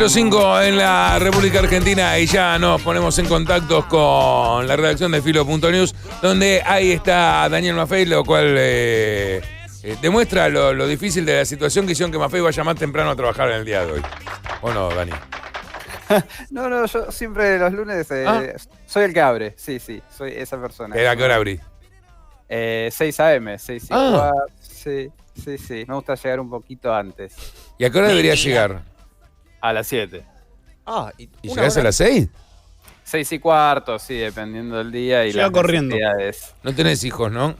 5 en la República Argentina y ya nos ponemos en contacto con la redacción de Filo.news, donde ahí está Daniel Maffei, lo cual demuestra lo difícil de la situación que hicieron que Maffei vaya más temprano a trabajar en el día de hoy. ¿O no, Dani? No, yo siempre los lunes soy el que abre, sí, soy esa persona. ¿A qué hora abrí? 6 a.m., 6 y cuarto, sí, me gusta llegar un poquito antes. ¿Y a qué hora debería llegar? A las 7. ¿Y llegás a las 6? 6 y cuarto, sí, dependiendo del día y las corriendo. necesidades. No tenés hijos, ¿no?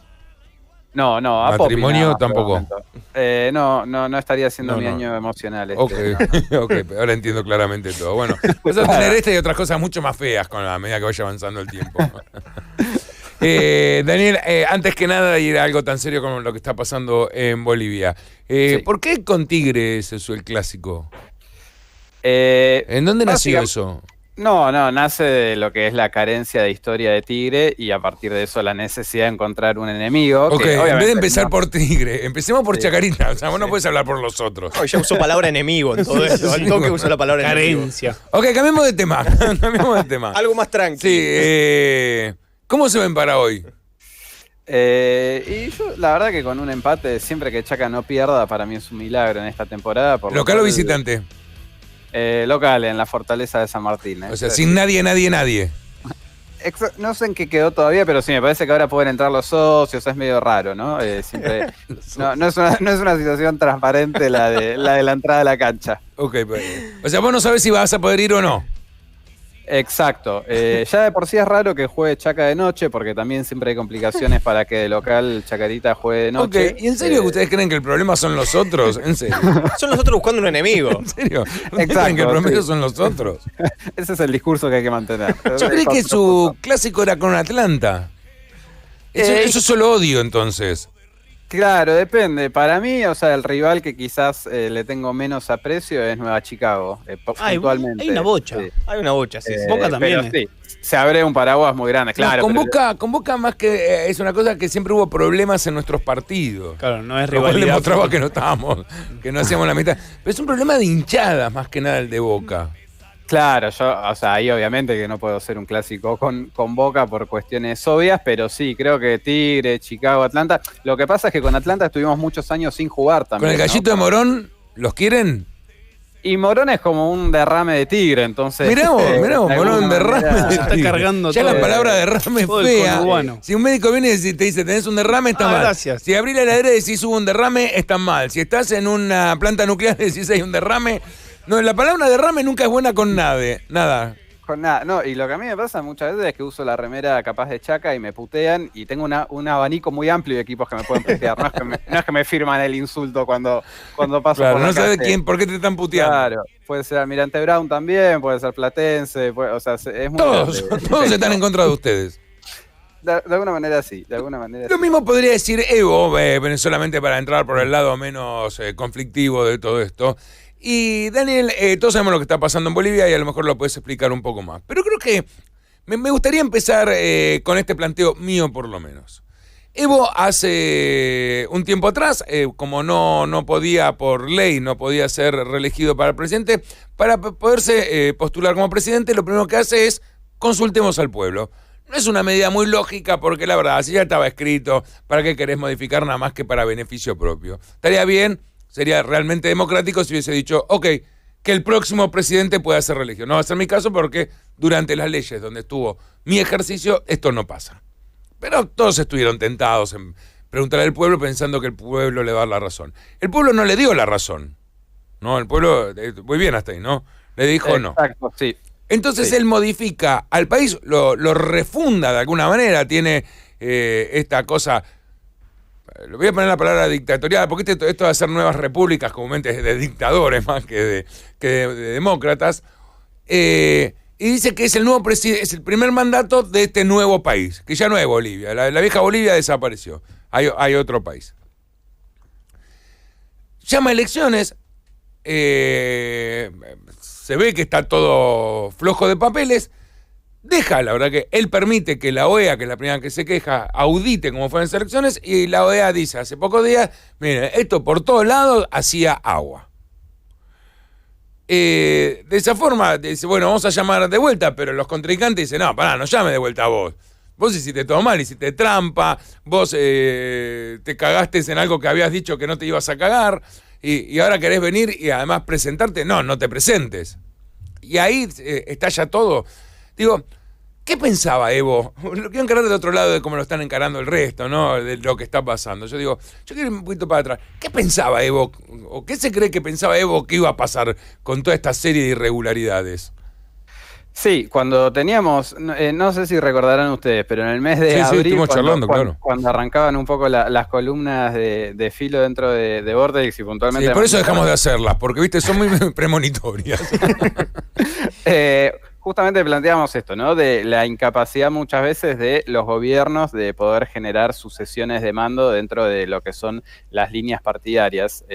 No, a ¿Matrimonio Poppy, tampoco? No estaría haciendo mi No. año emocional. Ok, ahora entiendo claramente todo. Bueno, vas a tener esta y otras cosas mucho más feas con la medida que vaya avanzando el tiempo. Daniel, antes que nada ir a algo tan serio como lo que está pasando en Bolivia. Sí. ¿Por qué con Tigre es eso el clásico? ¿En dónde nació eso? No, nace de lo que es la carencia de historia de Tigre y a partir de eso la necesidad de encontrar un enemigo. Ok, que, en vez de empezar por Tigre, empecemos por Chacarita. O sea, vos no puedes hablar por los otros. Oh, ya usó palabra enemigo en todo eso. Al toque usó la palabra Carencia. Ok, cambiemos de tema. Algo más tranquilo. Sí, ¿cómo se ven para hoy? Y yo, la verdad que con un empate, siempre que Chaca no pierda, para mí es un milagro en esta temporada. ¿Local o visitante? Local, en la Fortaleza de San Martín. O sea, sin nadie. No sé en qué quedó todavía, pero sí, me parece que ahora pueden entrar los socios, es medio raro, ¿no? Siempre, no es una situación transparente la de la entrada a la cancha. Ok, o sea, vos no sabés si vas a poder ir o no. Exacto. Ya de por sí es raro que juegue Chaca de noche, porque también siempre hay complicaciones para que de local Chacarita juegue de noche. Ok, ¿y en serio que ustedes creen que el problema son los otros? ¿En serio? Son nosotros buscando un enemigo. ¿En serio? Exacto, ¿Creen que el problema sí. son los otros? Ese es el discurso que hay que mantener. Yo creí que su clásico era con Atlanta. Eso es solo odio, entonces. Claro, depende. Para mí, o sea, el rival que quizás le tengo menos aprecio es Nueva Chicago, puntualmente. Hay una bocha. Sí. Hay una bocha, sí. Boca también. Pero sí, se abre un paraguas muy grande, claro. No, pero- con Boca más que es una cosa que siempre hubo problemas en nuestros partidos. Claro, no es Lo cual rivalidad. demostraba que no estábamos, que no hacíamos la mitad. Pero es un problema de hinchadas más que nada el de Boca. Claro, o sea, ahí obviamente que no puedo hacer un clásico con Boca por cuestiones obvias, pero sí, creo que Tigre, Chicago, Atlanta. Lo que pasa es que con Atlanta estuvimos muchos años sin jugar también. Con el gallito ¿no? de Morón, ¿los quieren? Y Morón es como un derrame de Tigre, entonces. Mirá vos, de Morón, alguna derrame. manera- de Se está Tigre. cargando Ya todo. la palabra derrame es Todo el fea. conurbano. Si un médico viene y te dice, tenés un derrame, está mal. Gracias. Si abrís la heladera y decís hubo un derrame, está mal. Si estás en una planta nuclear y decís hay un derrame. No, la palabra derrame nunca es buena con nada. Con nada, no, y lo que a mí me pasa muchas veces es que uso la remera capaz de Chaca y me putean y tengo un abanico muy amplio de equipos que me pueden putear. No es que me firman el insulto cuando paso Claro, por la no sabes calle. por qué te están puteando. Claro, puede ser Almirante Brown también, puede ser Platense, o sea, es muy Todos grande. están en contra de ustedes. De alguna manera sí, de alguna manera Lo sí. mismo podría decir Evo, solamente para entrar por el lado menos conflictivo de todo esto. Y Daniel, todos sabemos lo que está pasando en Bolivia y a lo mejor lo puedes explicar un poco más. Pero creo que me gustaría empezar con este planteo mío por lo menos. Evo hace un tiempo atrás, como no podía por ley, no podía ser reelegido para presidente, para poderse postular como presidente, lo primero que hace es consultemos al pueblo. No es una medida muy lógica porque la verdad, si ya estaba escrito, ¿para qué querés modificar nada más que para beneficio propio? Estaría bien, sería realmente democrático si hubiese dicho, ok, que el próximo presidente pueda ser reelegido. No va a ser mi caso porque durante las leyes donde estuvo mi ejercicio, esto no pasa. Pero todos estuvieron tentados en preguntarle al pueblo pensando que el pueblo le va a dar la razón. El pueblo no le dio la razón. No, el pueblo, muy bien hasta ahí, ¿no? Le dijo no. Exacto, sí. Entonces Sí. él modifica al país, lo refunda de alguna manera, tiene esta cosa, le voy a poner la palabra dictatorial, porque esto de hacer nuevas repúblicas comúnmente de dictadores más que de demócratas, y dice que es el nuevo es el primer mandato de este nuevo país, que ya no es Bolivia, la vieja Bolivia desapareció, hay otro país. Llama a elecciones, se ve que está todo flojo de papeles, deja, la verdad que él permite que la OEA, que es la primera que se queja, audite cómo fueron las elecciones, y la OEA dice hace pocos días, miren, esto por todos lados hacía agua. De esa forma, dice, bueno, vamos a llamar de vuelta, pero los contrincantes dicen, no, pará, no llame de vuelta a vos. Vos hiciste todo mal, hiciste trampa, vos te cagaste en algo que habías dicho que no te ibas a cagar, y ahora querés venir y además presentarte. No te presentes. Y ahí estalla todo. Digo, ¿qué pensaba Evo? Lo quiero encarar del otro lado de cómo lo están encarando el resto, ¿no? De lo que está pasando. Yo digo, yo quiero ir un poquito para atrás. ¿Qué pensaba Evo? ¿O qué se cree que pensaba Evo que iba a pasar con toda esta serie de irregularidades? Sí, cuando teníamos, no sé si recordarán ustedes, pero en el mes de abril, cuando arrancaban un poco las columnas de Filo dentro de Vortex y puntualmente... Sí, por eso dejamos de hacerlas, porque, viste, son muy premonitorias. Justamente planteábamos esto, ¿no? De la incapacidad muchas veces de los gobiernos de poder generar sucesiones de mando dentro de lo que son las líneas partidarias.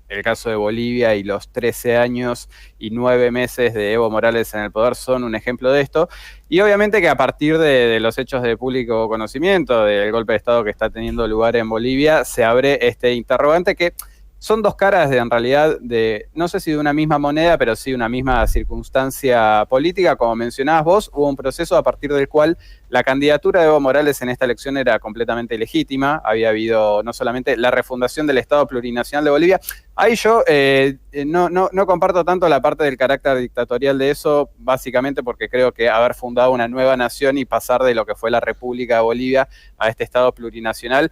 El caso de Bolivia y los 13 años y 9 meses de Evo Morales en el poder son un ejemplo de esto. Y obviamente que a partir de los hechos de público conocimiento, del golpe de Estado que está teniendo lugar en Bolivia, se abre este interrogante que son dos caras en realidad de, no sé si de una misma moneda, pero sí una misma circunstancia política. Como mencionabas vos, hubo un proceso a partir del cual la candidatura de Evo Morales en esta elección era completamente legítima. Había habido no solamente la refundación del Estado Plurinacional de Bolivia. Ahí yo no comparto tanto la parte del carácter dictatorial de eso, básicamente porque creo que haber fundado una nueva nación y pasar de lo que fue la República de Bolivia a este Estado plurinacional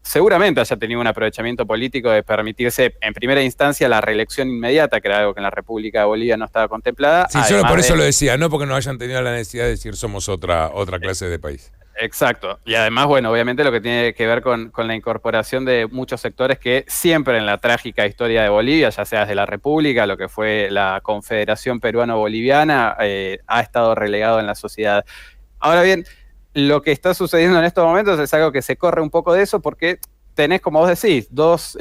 seguramente haya tenido un aprovechamiento político de permitirse en primera instancia la reelección inmediata, que era algo que en la República de Bolivia no estaba contemplada. Sí, yo por eso lo decía, no porque no hayan tenido la necesidad de decir somos otra clase de país. Exacto. Y además, bueno, obviamente lo que tiene que ver con la incorporación de muchos sectores que siempre en la trágica historia de Bolivia, ya sea desde la República, lo que fue la Confederación Peruano-Boliviana, ha estado relegado en la sociedad. Ahora bien, lo que está sucediendo en estos momentos es algo que se corre un poco de eso porque tenés, como vos decís, dos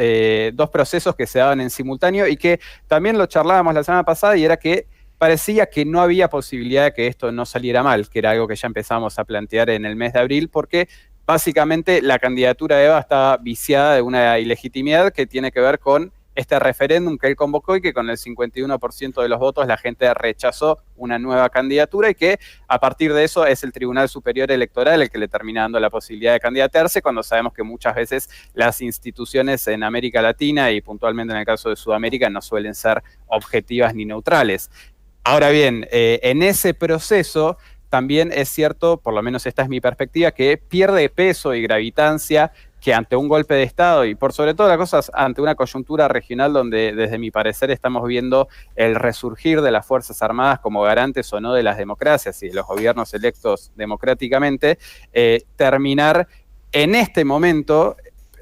procesos que se daban en simultáneo y que también lo charlábamos la semana pasada y era que parecía que no había posibilidad de que esto no saliera mal, que era algo que ya empezamos a plantear en el mes de abril, porque básicamente la candidatura de Eva estaba viciada de una ilegitimidad que tiene que ver con este referéndum que él convocó y que con el 51% de los votos la gente rechazó una nueva candidatura y que a partir de eso es el Tribunal Superior Electoral el que le termina dando la posibilidad de candidatearse, cuando sabemos que muchas veces las instituciones en América Latina y puntualmente en el caso de Sudamérica no suelen ser objetivas ni neutrales. Ahora bien, en ese proceso también es cierto, por lo menos esta es mi perspectiva, que pierde peso y gravitancia que ante un golpe de Estado y por sobre todo las cosas ante una coyuntura regional donde desde mi parecer estamos viendo el resurgir de las Fuerzas Armadas como garantes o no de las democracias y de los gobiernos electos democráticamente, terminar en este momento,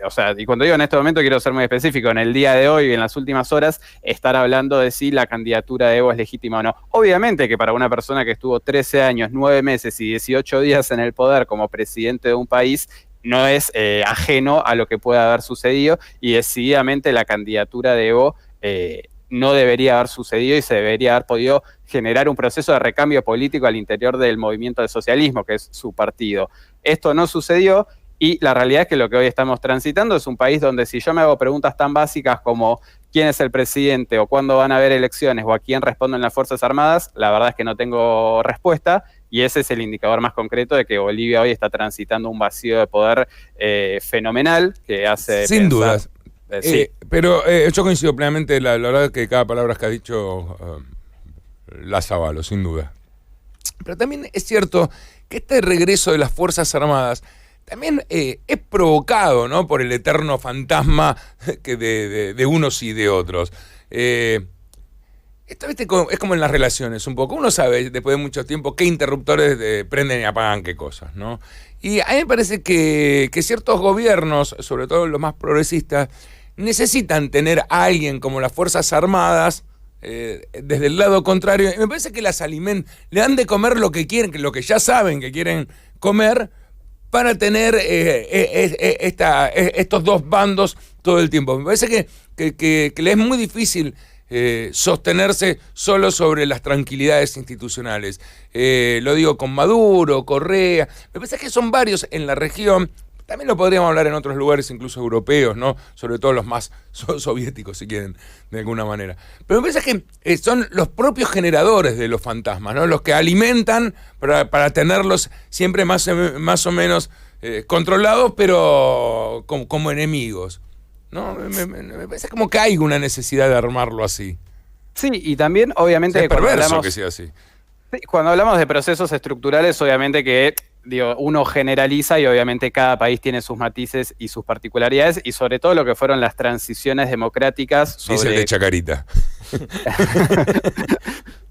o sea, y cuando digo en este momento quiero ser muy específico, en el día de hoy y en las últimas horas, estar hablando de si la candidatura de Evo es legítima o no. Obviamente que para una persona que estuvo 13 años, 9 meses y 18 días en el poder como presidente de un país, no es ajeno a lo que pueda haber sucedido y decididamente la candidatura de Evo no debería haber sucedido y se debería haber podido generar un proceso de recambio político al interior del movimiento del socialismo, que es su partido. Esto no sucedió y la realidad es que lo que hoy estamos transitando es un país donde si yo me hago preguntas tan básicas como quién es el presidente o cuándo van a haber elecciones o a quién responden las Fuerzas Armadas, la verdad es que no tengo respuesta. Y ese es el indicador más concreto de que Bolivia hoy está transitando un vacío de poder fenomenal que hace sin pensar, dudas. Sí. Pero yo coincido plenamente, la verdad es que cada palabra que ha dicho las avalo, sin duda. Pero también es cierto que este regreso de las Fuerzas Armadas también es provocado, ¿no?, por el eterno fantasma que de unos y de otros. Esto, ¿viste? Es como en las relaciones un poco. Uno sabe después de mucho tiempo qué interruptores prenden y apagan qué cosas, ¿no? Y a mí me parece que ciertos gobiernos, sobre todo los más progresistas, necesitan tener a alguien como las Fuerzas Armadas desde el lado contrario. Y me parece que las alimentan, le dan de comer lo que quieren, lo que ya saben que quieren comer, para tener estos dos bandos todo el tiempo. Me parece que le es muy difícil sostenerse solo sobre las tranquilidades institucionales. Lo digo con Maduro, Correa, me parece que son varios en la región, también lo podríamos hablar en otros lugares, incluso europeos, ¿no? Sobre todo los más soviéticos, si quieren, de alguna manera. Pero me parece que son los propios generadores de los fantasmas, ¿no? Los que alimentan para tenerlos siempre más o menos controlados, pero como enemigos, ¿no? Me parece como que hay una necesidad de armarlo así. Sí, y también, obviamente, es perverso que sea así. Cuando hablamos de procesos estructurales, obviamente que uno generaliza y obviamente cada país tiene sus matices y sus particularidades, y sobre todo lo que fueron las transiciones democráticas. Dice el de Chacarita.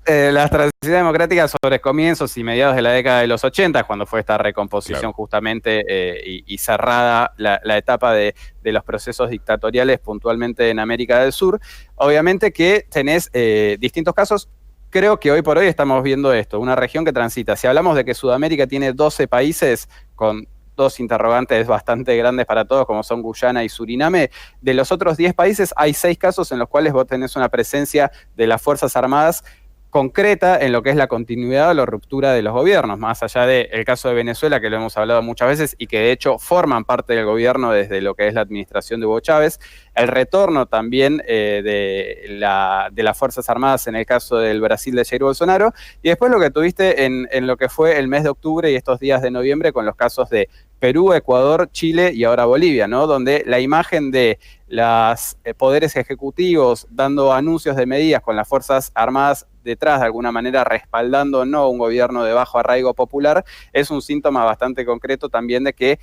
Las transiciones democráticas sobre comienzos y mediados de la década de los 80, cuando fue esta recomposición, claro, justamente y cerrada la etapa de los procesos dictatoriales puntualmente en América del Sur. Obviamente que tenés distintos casos. Creo que hoy por hoy estamos viendo esto, una región que transita. Si hablamos de que Sudamérica tiene 12 países con dos interrogantes bastante grandes para todos, como son Guyana y Suriname, de los otros 10 países hay 6 casos en los cuales vos tenés una presencia de las Fuerzas Armadas concreta en lo que es la continuidad o la ruptura de los gobiernos, más allá del caso de Venezuela, que lo hemos hablado muchas veces y que de hecho forman parte del gobierno desde lo que es la administración de Hugo Chávez, el retorno también de las Fuerzas Armadas en el caso del Brasil de Jair Bolsonaro, y después lo que tuviste en lo que fue el mes de octubre y estos días de noviembre con los casos de Perú, Ecuador, Chile y ahora Bolivia, ¿no? Donde la imagen de los poderes ejecutivos dando anuncios de medidas con las Fuerzas Armadas detrás, de alguna manera respaldando no un gobierno de bajo arraigo popular, es un síntoma bastante concreto también de que,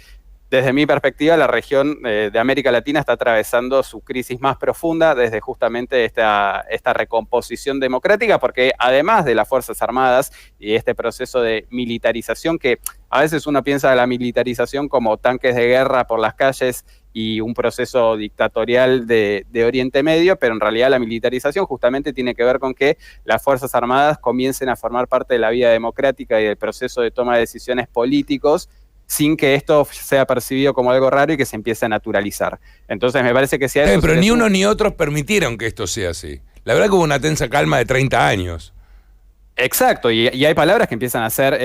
desde mi perspectiva, la región de América Latina está atravesando su crisis más profunda desde justamente esta recomposición democrática, porque además de las Fuerzas Armadas y este proceso de militarización, que a veces uno piensa de la militarización como tanques de guerra por las calles y un proceso dictatorial de Oriente Medio, pero en realidad la militarización justamente tiene que ver con que las Fuerzas Armadas comiencen a formar parte de la vida democrática y del proceso de toma de decisiones políticos, sin que esto sea percibido como algo raro y que se empiece a naturalizar. Entonces me parece que si a eso pero ni uno ni otros permitieron que esto sea así. La verdad que hubo una tensa calma de 30 años. Exacto, y hay palabras que empiezan a ser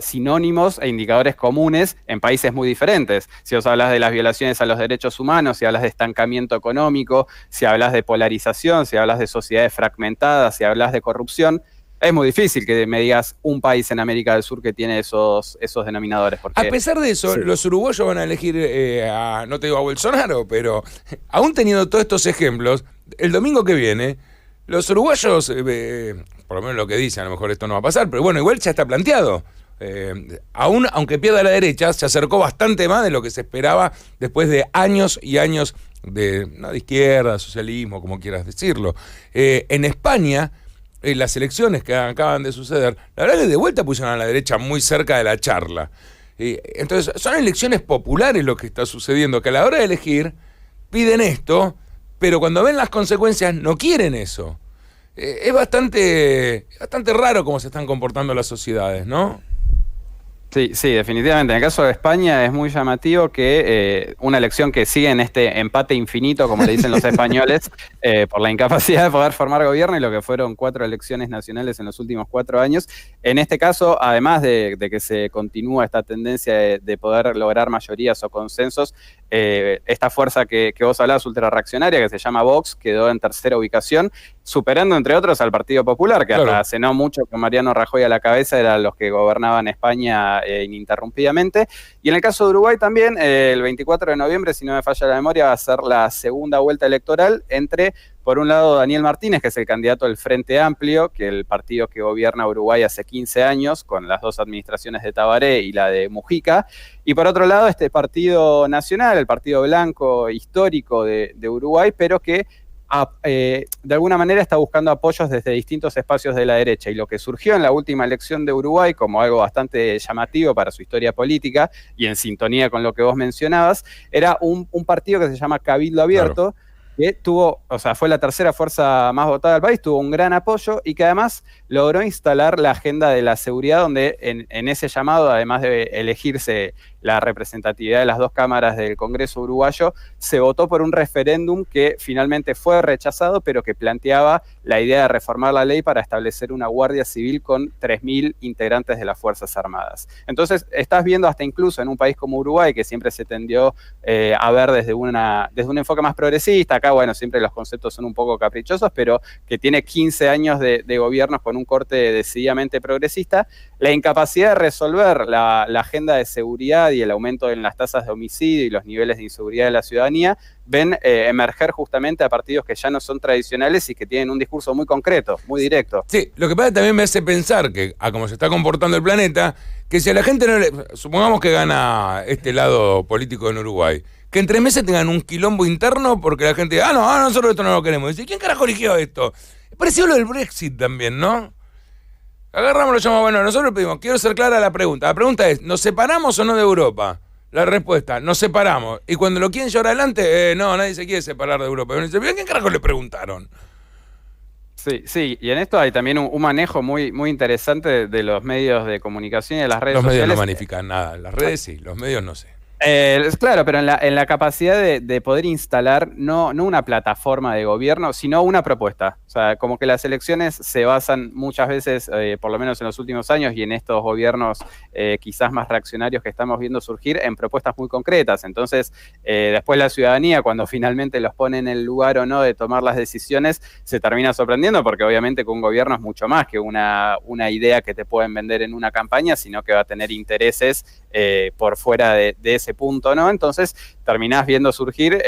sinónimos e indicadores comunes en países muy diferentes. Si vos hablas de las violaciones a los derechos humanos, si hablas de estancamiento económico, si hablas de polarización, si hablas de sociedades fragmentadas, si hablas de corrupción, es muy difícil que me digas un país en América del Sur que tiene esos denominadores. Porque, a pesar de eso, sí, los uruguayos van a elegir, no te digo a Bolsonaro, pero aún teniendo todos estos ejemplos, el domingo que viene, los uruguayos, por lo menos lo que dicen, a lo mejor esto no va a pasar, pero bueno, igual ya está planteado. Aún, aunque pierda la derecha, se acercó bastante más de lo que se esperaba después de años y años de izquierda, socialismo, como quieras decirlo. En España, las elecciones que acaban de suceder, la verdad que de vuelta pusieron a la derecha muy cerca de la charla. Entonces, son elecciones populares lo que está sucediendo, que a la hora de elegir piden esto, pero cuando ven las consecuencias no quieren eso. Es bastante raro cómo se están comportando las sociedades, ¿no? Sí, definitivamente. En el caso de España es muy llamativo que una elección que sigue en este empate infinito, como le dicen los españoles, por la incapacidad de poder formar gobierno y lo que fueron 4 elecciones nacionales en los últimos 4 años. En este caso, además de que se continúa esta tendencia de poder lograr mayorías o consensos, esta fuerza que vos hablabas, ultrarreaccionaria, que se llama Vox, quedó en tercera ubicación, superando entre otros al Partido Popular, que hasta hace no mucho con Mariano Rajoy a la cabeza eran los que gobernaban España ininterrumpidamente. Y en el caso de Uruguay también, el 24 de noviembre, si no me falla la memoria, va a ser la segunda vuelta electoral entre, por un lado, Daniel Martínez, que es el candidato del Frente Amplio, que es el partido que gobierna Uruguay hace 15 años, con las 2 administraciones de Tabaré y la de Mujica, y por otro lado, este Partido Nacional, el Partido Blanco histórico de Uruguay, pero que de alguna manera está buscando apoyos desde distintos espacios de la derecha, y lo que surgió en la última elección de Uruguay como algo bastante llamativo para su historia política y en sintonía con lo que vos mencionabas, era un partido que se llama Cabildo Abierto, que fue la tercera fuerza más votada del país, tuvo un gran apoyo y que además logró instalar la agenda de la seguridad, donde en ese llamado, además de elegirse la representatividad de las 2 cámaras del Congreso uruguayo, se votó por un referéndum que finalmente fue rechazado, pero que planteaba la idea de reformar la ley para establecer una Guardia Civil con 3.000 integrantes de las Fuerzas Armadas. Entonces, estás viendo hasta incluso en un país como Uruguay, que siempre se tendió a ver desde un enfoque más progresista, acá, bueno, siempre los conceptos son un poco caprichosos, pero que tiene 15 años de gobiernos con un corte decididamente progresista, la incapacidad de resolver la agenda de seguridad y el aumento en las tasas de homicidio y los niveles de inseguridad de la ciudadanía, ven emerger justamente a partidos que ya no son tradicionales y que tienen un discurso muy concreto, muy directo. Sí, lo que pasa también me hace pensar que, a cómo se está comportando el planeta, que si a la gente no le... Supongamos que gana este lado político en Uruguay, que en 3 meses tengan un quilombo interno porque la gente diga, nosotros esto no lo queremos. Dice, ¿quién carajo eligió esto? Es parecido a lo del Brexit también, ¿no? Agarramos, lo llamamos, bueno, nosotros pedimos, quiero ser clara la pregunta. La pregunta es, ¿nos separamos o no de Europa? La respuesta, nos separamos. Y cuando lo quieren llevar adelante, no, nadie se quiere separar de Europa. Y uno dice, ¿a quién carajo le preguntaron? Sí, y en esto hay también un manejo muy, muy interesante de los medios de comunicación y de las redes sociales. Los medios no magnifican nada, las redes sí, los medios no sé. Claro, pero en la capacidad de poder instalar no una plataforma de gobierno, sino una propuesta. O sea, como que las elecciones se basan muchas veces, por lo menos en los últimos años y en estos gobiernos quizás más reaccionarios que estamos viendo surgir, en propuestas muy concretas. Entonces, después la ciudadanía, cuando finalmente los pone en el lugar o no de tomar las decisiones, se termina sorprendiendo porque obviamente que un gobierno es mucho más que una idea que te pueden vender en una campaña, sino que va a tener intereses por fuera de ese punto, ¿no? Entonces terminás viendo surgir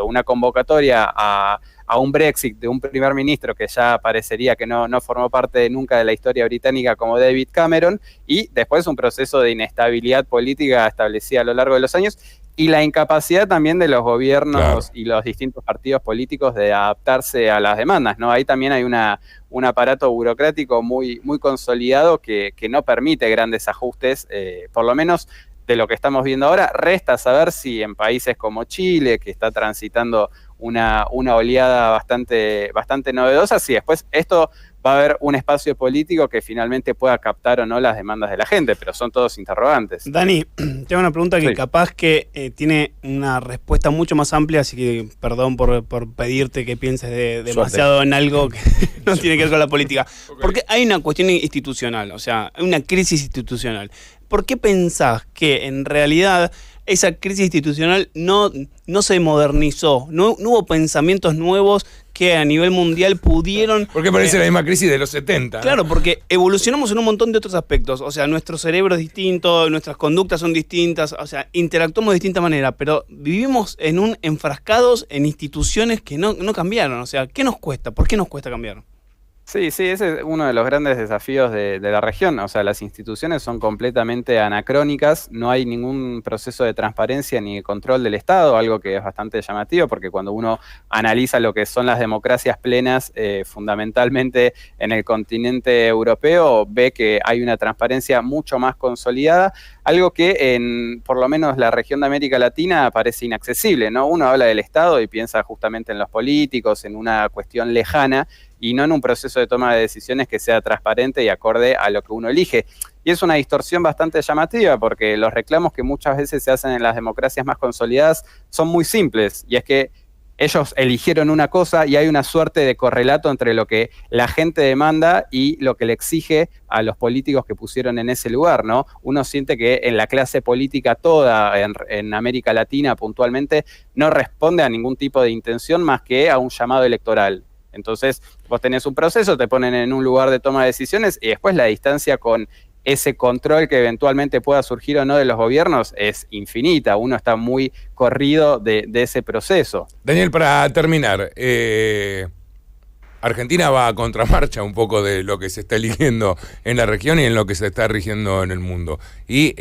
una convocatoria a un Brexit de un primer ministro que ya parecería que no formó parte nunca de la historia británica como David Cameron, y después un proceso de inestabilidad política establecida a lo largo de los años, y la incapacidad también de los gobiernos y los distintos partidos políticos de adaptarse a las demandas, ¿no? Ahí también hay un aparato burocrático muy, muy consolidado que no permite grandes ajustes, por lo menos de lo que estamos viendo ahora. Resta saber si en países como Chile, que está transitando una oleada bastante novedosa, si después esto va a haber un espacio político que finalmente pueda captar o no las demandas de la gente, pero son todos interrogantes. Dani, tengo una pregunta que capaz que tiene una respuesta mucho más amplia, así que perdón por pedirte que pienses demasiado en algo que no tiene que ver con la política. Okay. Porque hay una cuestión institucional, o sea, hay una crisis institucional. ¿Por qué pensás que en realidad esa crisis institucional no se modernizó? No hubo pensamientos nuevos que a nivel mundial pudieron... Porque parece la misma crisis de los 70. Claro, ¿no? Porque evolucionamos en un montón de otros aspectos. O sea, nuestro cerebro es distinto, nuestras conductas son distintas, o sea, interactuamos de distinta manera, pero vivimos enfrascados en instituciones que no cambiaron. O sea, ¿qué nos cuesta? ¿Por qué nos cuesta cambiar? Sí, ese es uno de los grandes desafíos de la región. O sea, las instituciones son completamente anacrónicas, no hay ningún proceso de transparencia ni de control del Estado, algo que es bastante llamativo, porque cuando uno analiza lo que son las democracias plenas, fundamentalmente en el continente europeo, ve que hay una transparencia mucho más consolidada, algo que en por lo menos la región de América Latina parece inaccesible, ¿no? Uno habla del Estado y piensa justamente en los políticos, en una cuestión lejana, y no en un proceso de toma de decisiones que sea transparente y acorde a lo que uno elige. Y es una distorsión bastante llamativa, porque los reclamos que muchas veces se hacen en las democracias más consolidadas son muy simples, y es que ellos eligieron una cosa y hay una suerte de correlato entre lo que la gente demanda y lo que le exige a los políticos que pusieron en ese lugar, ¿no? Uno siente que en la clase política toda, en América Latina puntualmente, no responde a ningún tipo de intención más que a un llamado electoral. Entonces, vos tenés un proceso, te ponen en un lugar de toma de decisiones y después la distancia con ese control que eventualmente pueda surgir o no de los gobiernos es infinita. Uno está muy corrido de ese proceso. Daniel, para terminar, Argentina va a contramarcha un poco de lo que se está eligiendo en la región y en lo que se está rigiendo en el mundo. Y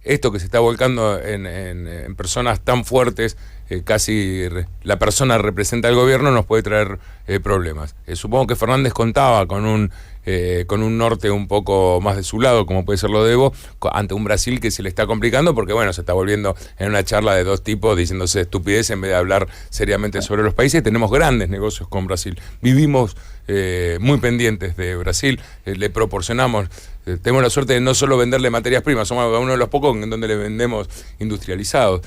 esto que se está volcando en personas tan fuertes, casi la persona representa al gobierno, nos puede traer problemas. Supongo que Fernández contaba con un norte un poco más de su lado, como puede ser lo de Evo, ante un Brasil que se le está complicando porque, bueno, se está volviendo en una charla de dos tipos diciéndose estupidez en vez de hablar seriamente sobre los países. Tenemos grandes negocios con Brasil. Vivimos muy pendientes de Brasil, le proporcionamos, tenemos la suerte de no solo venderle materias primas, somos uno de los pocos en donde le vendemos industrializados.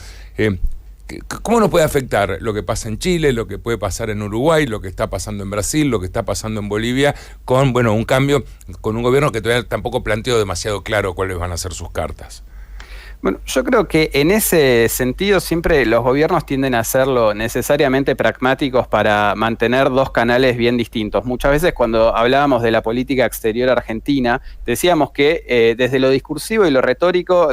¿Cómo nos puede afectar lo que pasa en Chile, lo que puede pasar en Uruguay, lo que está pasando en Brasil, lo que está pasando en Bolivia, con un cambio, con un gobierno que todavía tampoco planteó demasiado claro cuáles van a ser sus cartas? Bueno, yo creo que en ese sentido siempre los gobiernos tienden a serlo necesariamente pragmáticos para mantener dos canales bien distintos. Muchas veces cuando hablábamos de la política exterior argentina, decíamos que desde lo discursivo y lo retórico,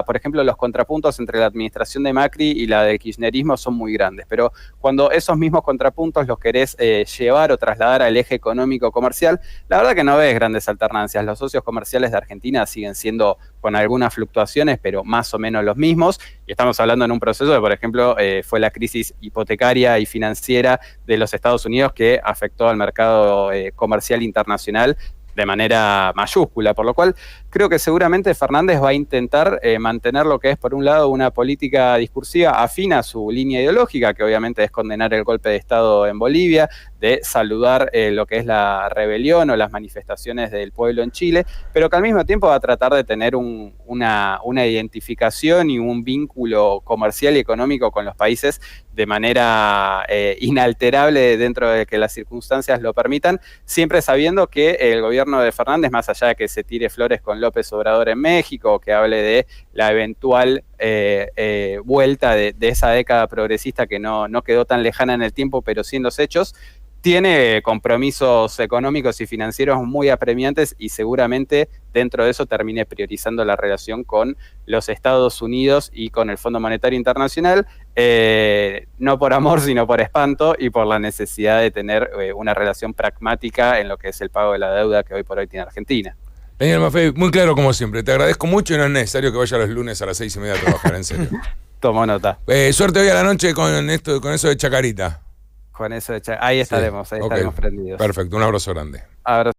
por ejemplo, los contrapuntos entre la administración de Macri y la del kirchnerismo son muy grandes. Pero cuando esos mismos contrapuntos los querés llevar o trasladar al eje económico-comercial, la verdad que no ves grandes alternancias. Los socios comerciales de Argentina siguen siendo con algunas fluctuaciones, pero más o menos los mismos, y estamos hablando en un proceso de, por ejemplo, fue la crisis hipotecaria y financiera de los Estados Unidos que afectó al mercado comercial internacional de manera mayúscula, por lo cual creo que seguramente Fernández va a intentar mantener lo que es, por un lado, una política discursiva afín a su línea ideológica, que obviamente es condenar el golpe de Estado en Bolivia, de saludar lo que es la rebelión o las manifestaciones del pueblo en Chile, pero que al mismo tiempo va a tratar de tener una identificación y un vínculo comercial y económico con los países de manera inalterable dentro de que las circunstancias lo permitan, siempre sabiendo que el gobierno de Fernández, más allá de que se tire flores con López Obrador en México, o que hable de la eventual vuelta de esa década progresista que no quedó tan lejana en el tiempo, pero sí en los hechos, tiene compromisos económicos y financieros muy apremiantes y seguramente dentro de eso termine priorizando la relación con los Estados Unidos y con el Fondo Monetario Internacional, no por amor sino por espanto y por la necesidad de tener una relación pragmática en lo que es el pago de la deuda que hoy por hoy tiene Argentina. Daniel Maffei, muy claro como siempre, te agradezco mucho y no es necesario que vaya los lunes a las 6:30 a trabajar, en serio. Tomo nota. Suerte hoy a la noche con eso de Chacarita. Con eso, ahí estaremos, ahí estaremos prendidos. Perfecto, un abrazo grande. Abrazo.